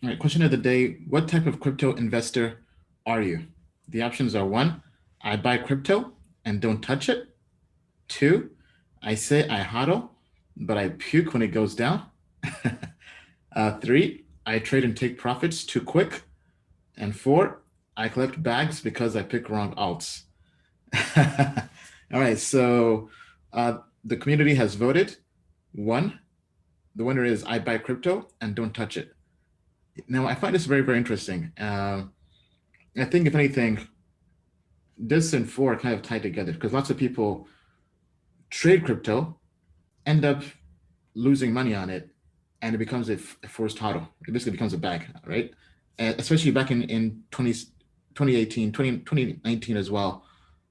All right, question of the day. What type of crypto investor are you? The options are one, I buy crypto and don't touch it. Two, I say I hodl, but I puke when it goes down. Three, I trade and take profits too quick. And four, I collect bags because I pick wrong alts. All right, so the community has voted. One, the winner is I buy crypto and don't touch it. Now, I find this very, very interesting. I think, if anything, this and four are kind of tied together because lots of people trade crypto, end up losing money on it, and it becomes a forced hodl. It basically becomes a bag, right? Especially back in 2018, 2019 as well.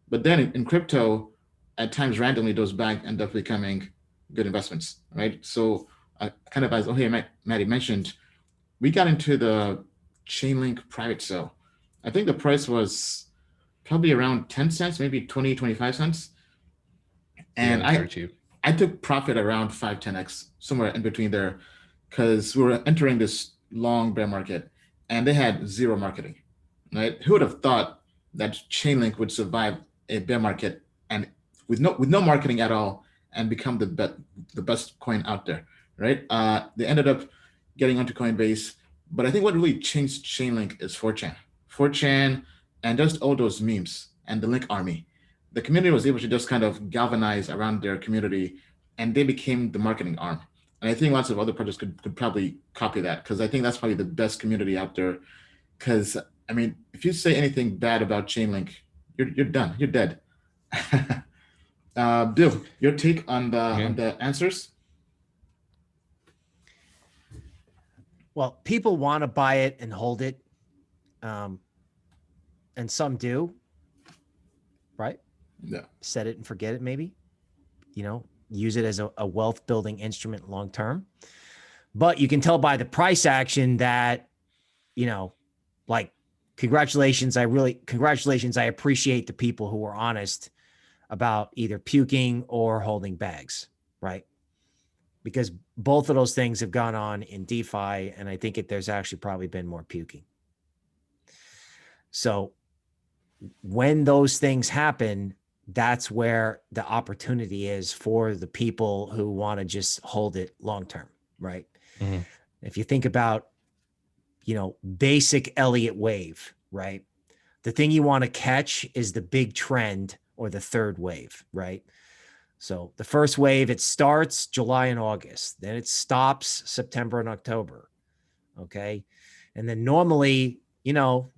But then in crypto, at times randomly, those bags end up becoming good investments, right? So kind of as Maddie mentioned, we got into the Chainlink private sale. I think the price was probably around 10 cents, maybe 20, 25 cents. Yeah, And it's very cheap. I took profit around 5-10x, somewhere in between there, because we were entering this long bear market and they had zero marketing, right? Who would have thought that Chainlink would survive a bear market and with no marketing at all and become the best coin out there, right? They ended up getting onto Coinbase, but I think what really changed Chainlink is 4chan, 4chan, and just all those memes and the link army. The community was able to just kind of galvanize around their community, and they became the marketing arm. And I think lots of other projects could probably copy that because I think that's probably the best community out there. Because I mean, if you say anything bad about Chainlink, you're done. You're dead. Bill, your take on the Yeah. answers? Well, people want to buy it and hold it. And some do, right? Yeah. Set it and forget it, maybe, use it as a wealth building instrument long term. But you can tell by the price action that, like, congratulations. I appreciate the people who were honest about either puking or holding bags, right? Because both of those things have gone on in DeFi, and I think there's actually probably been more puking. So when those things happen, that's where the opportunity is for the people who want to just hold it long term, right? Mm-hmm. If you think about, basic Elliott wave, right? The thing you want to catch is the big trend or the third wave, right? So the first wave, it starts July and August, then it stops September and October, okay? And then normally,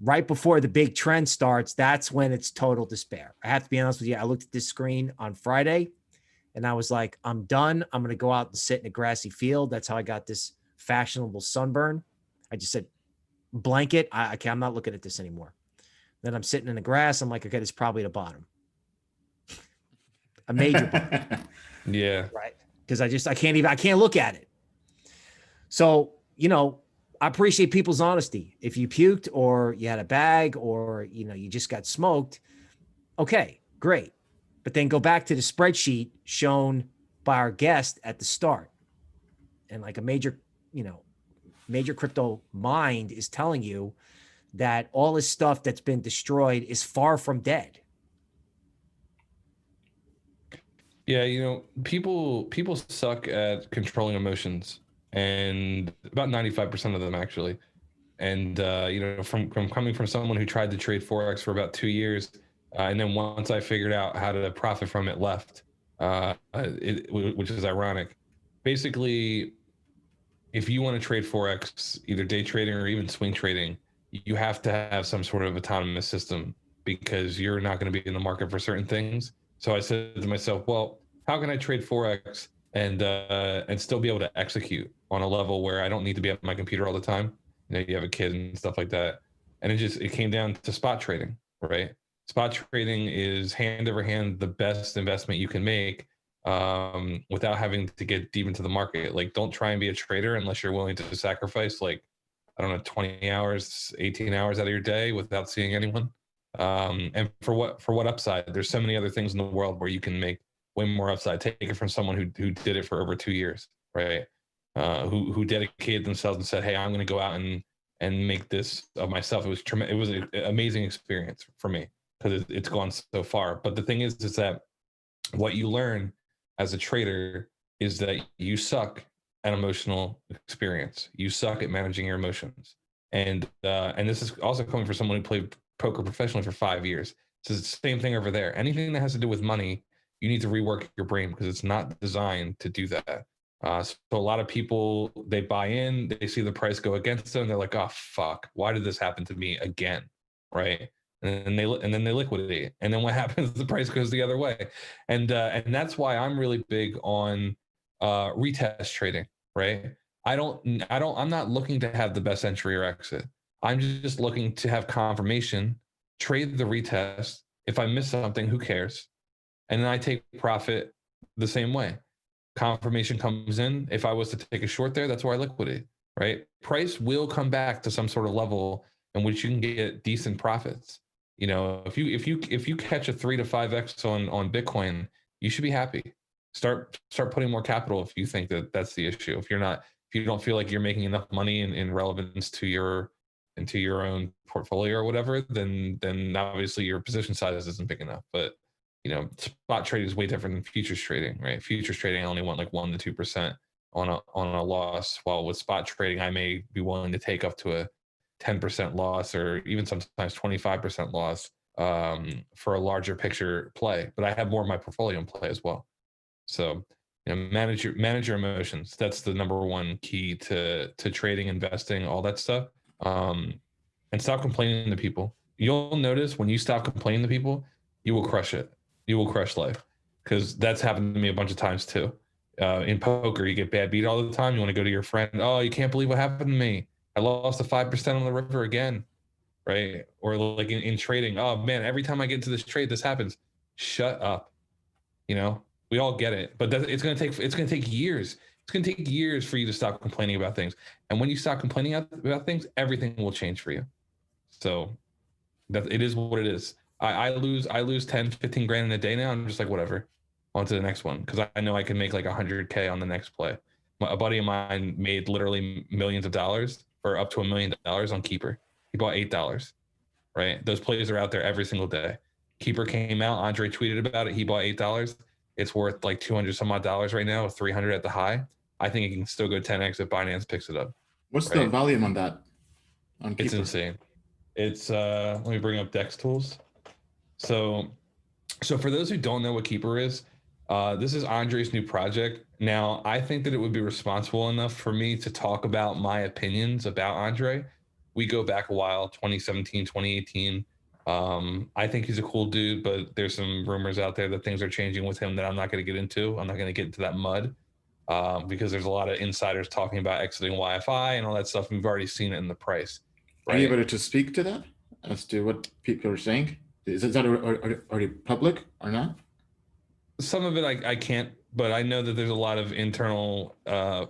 right before the big trend starts, that's when it's total despair. I have to be honest with you. I looked at this screen on Friday and I was like, I'm done. I'm going to go out and sit in a grassy field. That's how I got this fashionable sunburn. I just said, blanket. I'm not looking at this anymore. Then I'm sitting in the grass. I'm like, okay, it's probably the bottom. A major bottom. Yeah. Right. Because I can't look at it. So, I appreciate people's honesty. If you puked or you had a bag or, you just got smoked, okay, great. But then go back to the spreadsheet shown by our guest at the start. And like a major crypto mind is telling you that all this stuff that's been destroyed is far from dead. Yeah, people suck at controlling emotions, and about 95% of them actually. And from coming from someone who tried to trade forex for about 2 years, and then once I figured out how to profit from it, left, which is ironic. Basically, if you want to trade forex, either day trading or even swing trading, you have to have some sort of autonomous system because you're not going to be in the market for certain things. So I said to myself, well, how can I trade forex and still be able to execute on a level where I don't need to be at my computer all the time? You have a kid and stuff like that, and it came down to spot trading, right? Spot trading is hand over hand the best investment you can make without having to get deep into the market. Like, don't try and be a trader unless you're willing to sacrifice, like, I don't know, 20 hours, 18 hours out of your day without seeing anyone. And for what upside? There's so many other things in the world where you can make way more upside. Take it from someone who did it for over 2 years, right? Who dedicated themselves and said, hey, I'm going to go out and and make this of myself. It was an amazing experience for me because it's gone so far. But the thing is that what you learn as a trader is that you suck at emotional experience. You suck at managing your emotions. And this is also coming from someone who played poker professionally for 5 years. So it's the same thing over there. Anything that has to do with money, you need to rework your brain because it's not designed to do that. So a lot of people, they buy in, they see the price go against them, they're like, oh fuck, why did this happen to me again, right? And then they liquidate, and then what happens? The price goes the other way, and that's why I'm really big on retest trading, right? I'm not looking to have the best entry or exit. I'm just looking to have confirmation, trade the retest. If I miss something, who cares? And then I take profit the same way. Confirmation comes in. If I was to take a short there, that's where I liquidate, right? Price will come back to some sort of level in which you can get decent profits. You know, if you catch a 3 to 5x on Bitcoin, you should be happy. Start putting more capital if you think that that's the issue. If you don't feel like you're making enough money in relevance to your own portfolio or whatever, then obviously your position size isn't big enough. But you know, spot trading is way different than futures trading, right? Futures trading, I only want like 1 to 2% on a loss, while with spot trading, I may be willing to take up to a 10% loss or even sometimes 25% loss for a larger picture play. But I have more of my portfolio in play as well. So, you know, manage your emotions. That's the number one key to trading, investing, all that stuff. And stop complaining to people. You'll notice when you stop complaining to people, you will crush it. You will crush life, because that's happened to me a bunch of times too. In poker, you get bad beat all the time. You want to go to your friend, oh, you can't believe what happened to me. I lost a 5% on the river again, right? Or like in trading, oh man, every time I get into this trade, this happens. Shut up. You know, we all get it, but it's gonna take years. It's gonna take years for you to stop complaining about things. And when you stop complaining about things, everything will change for you. So that it is what it is. I lose 10, 15 grand in a day now. I'm just like, whatever, on to the next one, because I know I can make like 100K on the next play. A buddy of mine made literally millions of dollars, or up to $1 million on Keeper. He bought $8, right? Those plays are out there every single day. Keeper came out, Andre tweeted about it, he bought $8. It's worth like 200 some odd dollars right now, 300 at the high. I think it can still go 10x if Binance picks it up. What's the volume on that? On It's Keeper? insane. It's let me bring up Dextools. So for those who don't know what Keeper is, this is Andre's new project. Now, I think that it would be responsible enough for me to talk about my opinions about Andre. We go back a while, 2017, 2018. I think he's a cool dude, but there's some rumors out there that things are changing with him that I'm not going to get into. I'm not going to get into that mud because there's a lot of insiders talking about exiting YFI and all that stuff. We've already seen it in the price. Right? Are you able to speak to that as to what people are saying? Is that already public or not? Some of it I can't, but I know that there's a lot of internal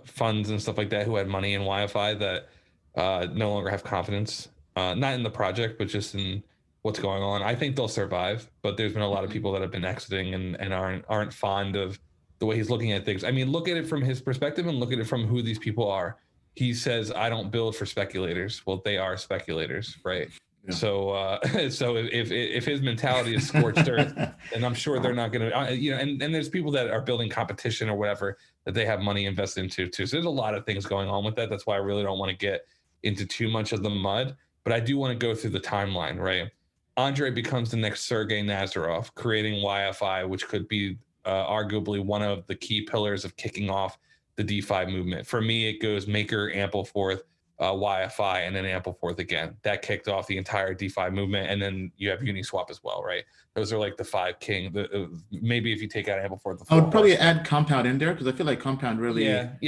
funds and stuff like that who had money in YFI that no longer have confidence, not in the project, but just in what's going on. I think they'll survive, but there's been a lot of people that have been exiting and aren't fond of the way he's looking at things. I mean, look at it from his perspective and look at it from who these people are. He says, I don't build for speculators. Well, they are speculators, right? Yeah. So if his mentality is scorched earth, then I'm sure they're not going to, you know, and there's people that are building competition or whatever that they have money invested into too. So there's a lot of things going on with that. That's why I really don't want to get into too much of the mud, but I do want to go through the timeline, right? Andre becomes the next Sergey Nazarov, creating YFI, which could be arguably one of the key pillars of kicking off the DeFi movement. For me, it goes Maker, Ampleforth, YFI, and then Ampleforth again. That kicked off the entire DeFi movement, and then you have Uniswap as well, right? Those are like the five king. Maybe if you take out Ampleforth, I would probably add Compound in there because I feel like Compound really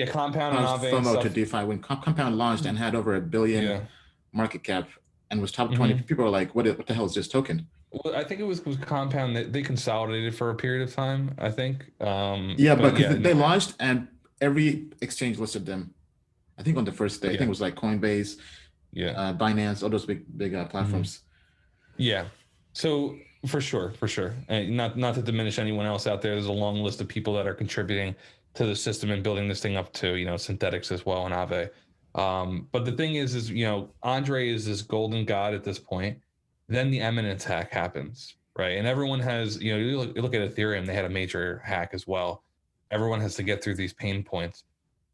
Compound and Aave and FOMO stuff. to DeFi when Compound launched and had over $1 billion market cap and was top 20. People are like, what the hell is this token? Well, I think it was Compound that they consolidated for a period of time, I think. They launched and every exchange listed them. I think on the first day, I think it was like Coinbase, Binance, all those big platforms. Yeah. So for sure. And not to diminish anyone else out there. There's a long list of people that are contributing to the system and building this thing up to, you know, Synthetics as well and Aave. But the thing is, you know, Andre is this golden god at this point. Then the Eminence hack happens, right? And everyone has, you know, you look at Ethereum, they had a major hack as well. Everyone has to get through these pain points.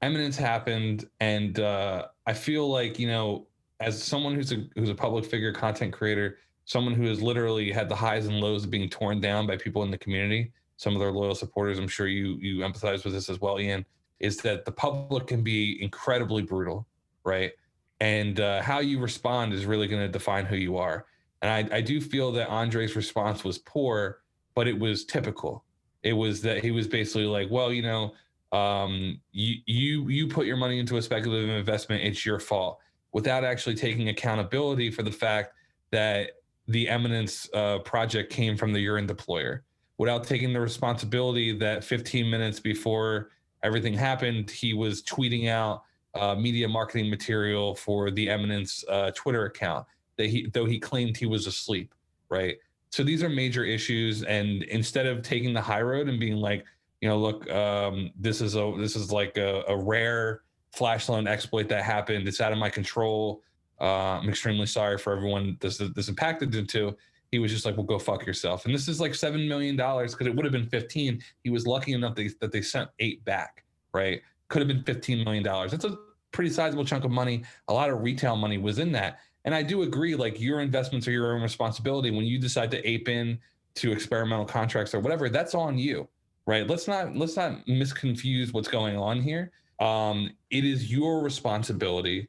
Eminence happened, and I feel like, you know, as someone who's a public figure, content creator, someone who has literally had the highs and lows of being torn down by people in the community, some of their loyal supporters, I'm sure you empathize with this as well, Ian, is that the public can be incredibly brutal, right? And how you respond is really going to define who you are. And I do feel that Andre's response was poor, but it was typical. It was that he was basically like, well, you know, you put your money into a speculative investment, it's your fault, without actually taking accountability for the fact that the Eminence project came from the urine deployer, without taking the responsibility that 15 minutes before everything happened, he was tweeting out media marketing material for the Eminence Twitter account that though he claimed he was asleep, right? So these are major issues, and instead of taking the high road and being like, you know, look, this is like a rare flash loan exploit that happened. It's out of my control. I'm extremely sorry for everyone this impacted into. He was just like, well, go fuck yourself. And this is like $7 million because it would have been 15. He was lucky enough that they sent 8 back, right? Could have been $15 million. That's a pretty sizable chunk of money. A lot of retail money was in that. And I do agree, like, your investments are your own responsibility. When you decide to ape in to experimental contracts or whatever, that's on you, right? Let's not misconfuse what's going on here. It is your responsibility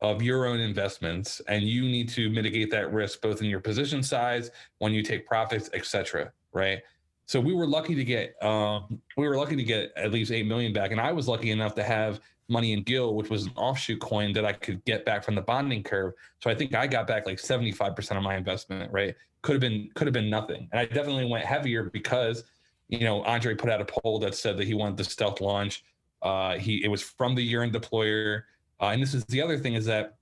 of your own investments, and you need to mitigate that risk both in your position size, when you take profits, etc. Right? So we were lucky to get at least 8 million back, and I was lucky enough to have money in Gil, which was an offshoot coin that I could get back from the bonding curve. So I think I got back like 75% of my investment. Right? Could have been nothing, and I definitely went heavier because, you know, Andre put out a poll that said that he wanted the stealth launch. It was from the urine deployer. And this is the other thing, is that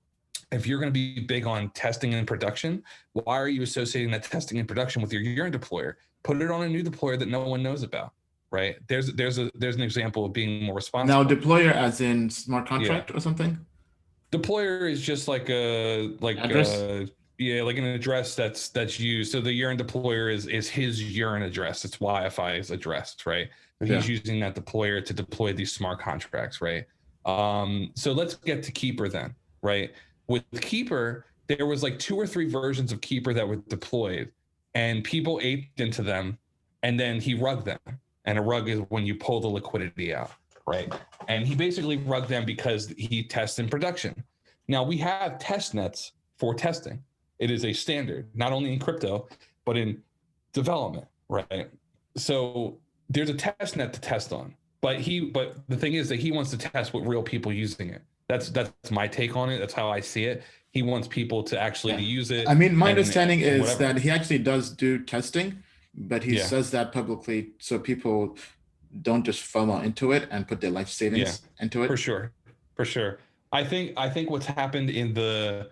if you're going to be big on testing and production, why are you associating that testing and production with your urine deployer? Put it on a new deployer that no one knows about, right? There's an example of being more responsible. Now, deployer as in smart contract or something? Deployer is just like Address? like an address that's used. So the urine deployer is his urine address. It's YFI's address, right? And he's using that deployer to deploy these smart contracts, right? So let's get to Keeper then, right? With Keeper, there was like 2 or 3 versions of Keeper that were deployed, and people aped into them, and then he rugged them. And a rug is when you pull the liquidity out, right? And he basically rugged them because he tests in production. Now we have test nets for testing. It is a standard, not only in crypto, but in development, right? So there's a test net to test on. But the thing is that he wants to test with real people using it. That's my take on it. That's how I see it. He wants people to actually use it. I mean, my understanding is that he actually does do testing, but he says that publicly so people don't just FOMO into it and put their life savings into it. For sure. I think what's happened in the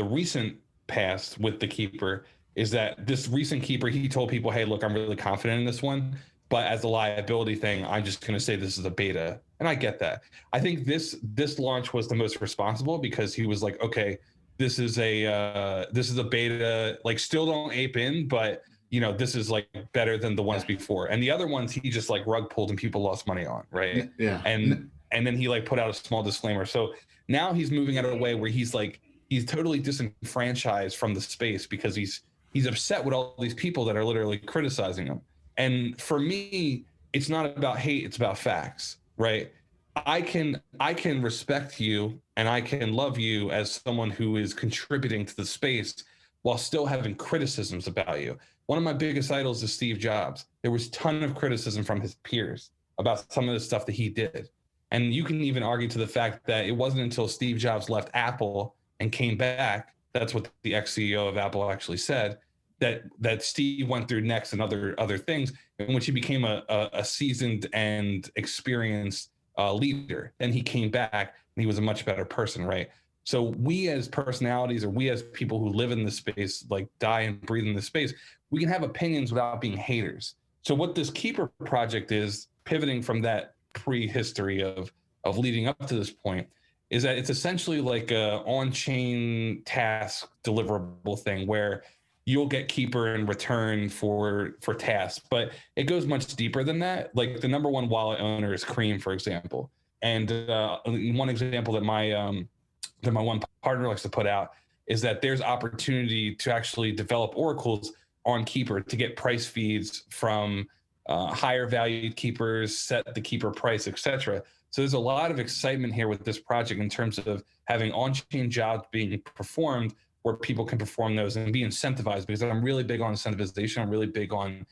recent past with the Keeper is that this recent Keeper, he told people, hey, look, I'm really confident in this one, but as a liability thing, I'm just going to say this is a beta. And I get that. I think this launch was the most responsible because he was like, okay, this is a beta, like, still don't ape in, but, you know, this is like better than the ones before. And the other ones he just like rug pulled and people lost money on, right? Yeah. And then he like put out a small disclaimer. So now he's moving out of a way where he's totally disenfranchised from the space because he's upset with all these people that are literally criticizing him. And for me, it's not about hate, it's about facts, right? I can respect you and I can love you as someone who is contributing to the space while still having criticisms about you. One of my biggest idols is Steve Jobs. There was a ton of criticism from his peers about some of the stuff that he did. And you can even argue to the fact that it wasn't until Steve Jobs left Apple and came back, that's what the ex-CEO of Apple actually said, that Steve went through next and other things in which he became a seasoned and experienced leader. Then he came back and he was a much better person, right? So we as personalities, or we as people who live in this space, like die and breathe in this space, we can have opinions without being haters. So what this Keeper project is, pivoting from that prehistory of leading up to this point, is that it's essentially like a on-chain task deliverable thing where you'll get Keeper in return for tasks, but it goes much deeper than that. Like the number one wallet owner is Cream, for example, and one example that my one partner likes to put out is that there's opportunity to actually develop oracles on Keeper to get price feeds from higher valued keepers, set the Keeper price, etc. So there's a lot of excitement here with this project in terms of having on-chain jobs being performed where people can perform those and be incentivized, because I'm really big on incentivization. I'm really big on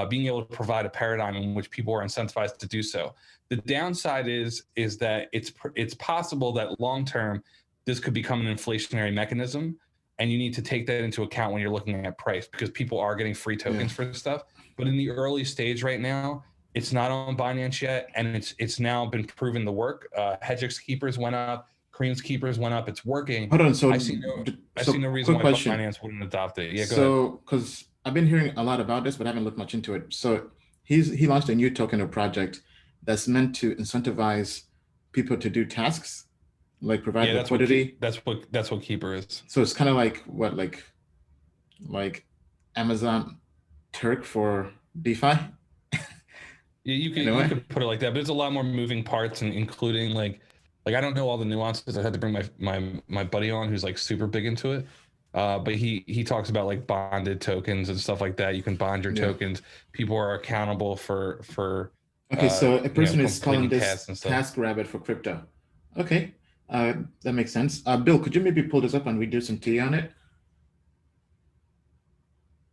being able to provide a paradigm in which people are incentivized to do so. The downside is that it's possible that long term this could become an inflationary mechanism, and you need to take that into account when you're looking at price, because people are getting free tokens for this stuff. But in the early stage right now, it's not on Binance yet, and it's now been proven to work. Hedgex Keepers went up, Cream's Keepers went up. It's working. Hold on. So I see no reason why Binance wouldn't adopt it. Yeah, go ahead. So, because I've been hearing a lot about this, but I haven't looked much into it. So he launched a new token or project that's meant to incentivize people to do tasks, like provide liquidity. That's what Keeper is. So it's kind of like what, like Amazon Turk for DeFi. Yeah, you could put it like that, but there's a lot more moving parts, and including like I don't know all the nuances. I had to bring my buddy on who's like super big into it. But he talks about like bonded tokens and stuff like that. You can bond your tokens. People are accountable for okay, so a person is calling this TaskRabbit for crypto. Okay, that makes sense. Bill, could you maybe pull this up and we do some tea on it?